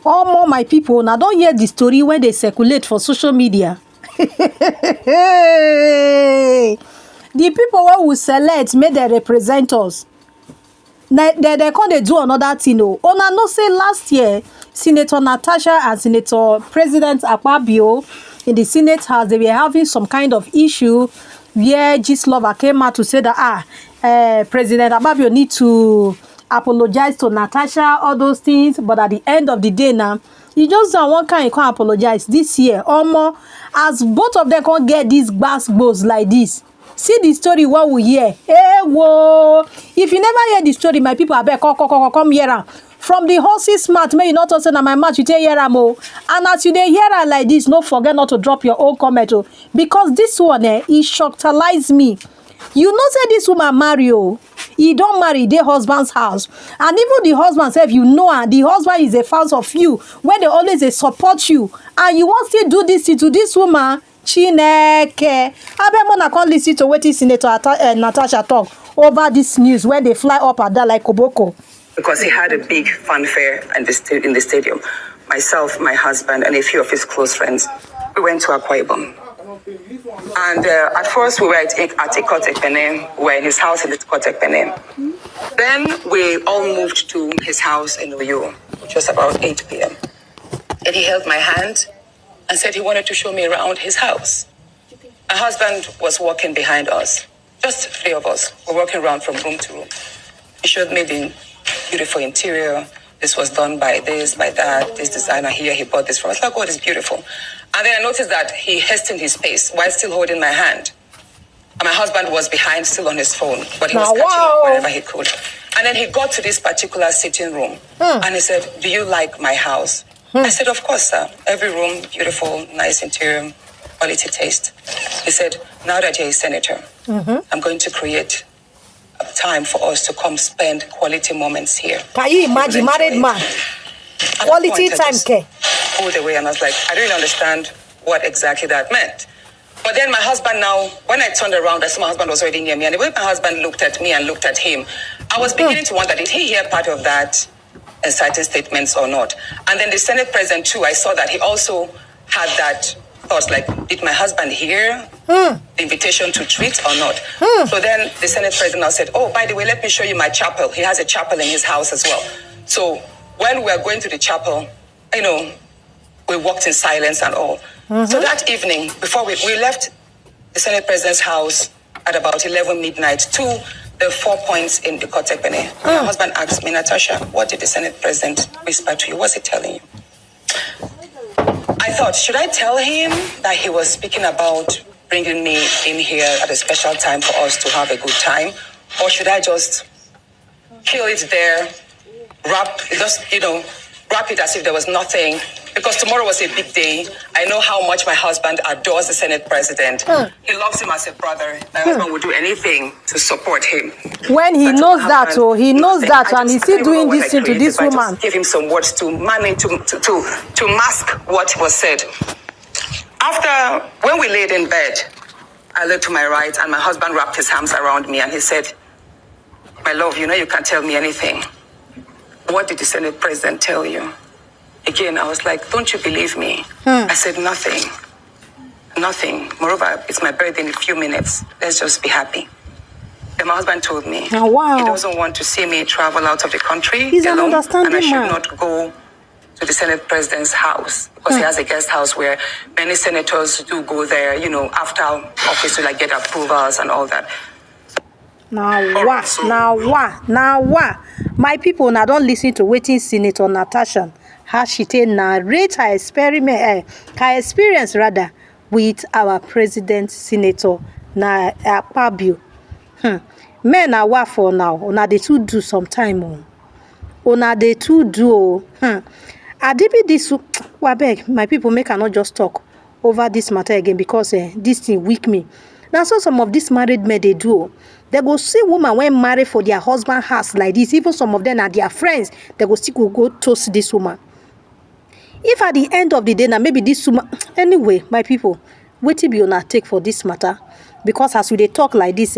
All my people now don't hear the story when they circulate for social media. Hey, the people who will select make they represent us. They come they do another thing. Oh, una know say last year Senator Natasha and Senator President Akpabio in the Senate House, they were having some kind of issue where Gistlove came out to say that President Akpabio need to apologize to Natasha, all those things. But at the end of the day now, you just don't one kind you can't apologize this year. More as both of them can't get these gbas like this. See the story what we hear. Hey, whoa. If you never hear the story, my people, I beg, come here. Am. From the horse's mouth, may you not also na my mouth, you tell here, mo. And as you dey hear like this, don't forget not to drop your own comment. Oh, because this one, it shocked me. You know, say this woman Mario, he don't marry their husband's house. And even the husband say, if you know her, the husband is a fan of you, where they always they support you. And you want to do this to this woman, Chineke. I bet I can't listen to what Senator Natasha talk over this news when they fly up at that like Koboko. Because he had a big fanfare in the stadium. Myself, my husband, and a few of his close friends, we went to Akpabio. And at first we were at Ekpene, we were in his house in Ekpene. Then we all moved to his house in Oyo, which was about 8 p.m. And he held my hand and said he wanted to show me around his house. My husband was walking behind us, just 3 of us. We're walking around from room to room. He showed me the beautiful interior. This was done by this, by that. This designer here, he bought this from us. Like, oh, it's beautiful. And then I noticed that he hastened his pace while still holding my hand. And my husband was behind, still on his phone, but he was catching up wherever he could. And then he got to this particular sitting room, and he said, "Do you like my house?" I said, "Of course, sir. Every room, beautiful, nice interior, quality taste." He said, "Now that you're a senator, I'm going to create time for us to come spend quality moments here." Can you imagine, married man? Quality time, care. Pulled away, and I was like, I don't understand what exactly that meant. But then my husband now, when I turned around, I saw my husband was already near me, and the way my husband looked at me and looked at him, I was beginning to wonder, did he hear part of that inciting statements or not? And then the Senate president too, I saw that he also had that thought, like, did my husband hear the invitation to treat or not? So then the Senate president now said, "Oh, by the way, let me show you my chapel." He has a chapel in his house as well. So when we were going to the chapel, you know, we walked in silence and all. So that evening, before we left the Senate president's house at about 11 midnight to the 4 points in the Ekpene. My husband asked me, "Natasha, what did the Senate president whisper to you? What's he telling you?" I thought, should I tell him that he was speaking about bringing me in here at a special time for us to have a good time? Or should I just kill it there, wrap it as if there was nothing? Because tomorrow was a big day. I know how much my husband adores the Senate president. He loves him as a brother. My husband would do anything to support him. When he knows that, he knows that, and he's still doing this thing to this woman. Give him some words to manage to mask what was said. After, when we laid in bed, I looked to my right, and my husband wrapped his arms around me, and he said, "My love, you know you can't tell me anything. What did the Senate president tell you?" Again, I was like, "Don't you believe me?" I said, "Nothing. Nothing. Moreover, it's my birthday in a few minutes. Let's just be happy." Then my husband told me he doesn't want to see me travel out of the country He's alone, an understanding and I should man. not go to the Senate president's house because he has a guest house where many senators do go there, you know, after office to like get approvals and all that. Now what? My people now don't listen to waiting Senator Natasha. How she narrate her experience rather with our president Senator Akpabio. Men are what for now? Una they too do sometime. Una they too do. Adibi this wabeg, my people make cannot just talk over this matter again because this thing weak me. Now so some of these married men they do. They go see woman when married for their husband house like this. Even some of them are their friends. They go still go toast this woman. If at the end of the day now maybe this woman anyway, my people, wait till be on take for this matter. Because as we they talk like this,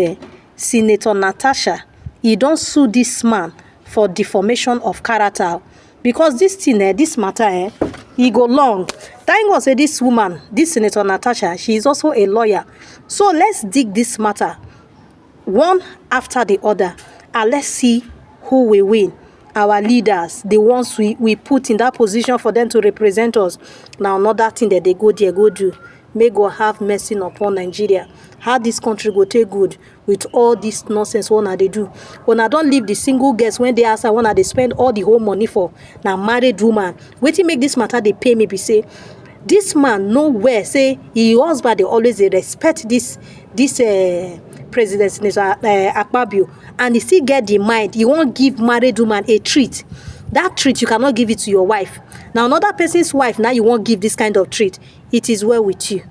Senator Natasha, he don't sue this man for defamation of character. because this thing this matter e go long. Thank God say this woman, this Senator Natasha, she is also a lawyer. So let's dig this matter one after the other, and let's see who will win. Our leaders, the ones we put in that position for them to represent us. Now another thing that they go there go do. May God have mercy upon Nigeria. How this country go take good with all this nonsense una they do. When I don't leave the single girls when they ask I wanna they spend all the whole money for now married woman. Wetin make this matter they pay me be say this man nowhere say he husband they always they respect this president Akpabio, and he still get the mind he won't give married woman a treat. That treat you cannot give it to your wife. Now another person's wife now you won't give this kind of treat. It is well with you.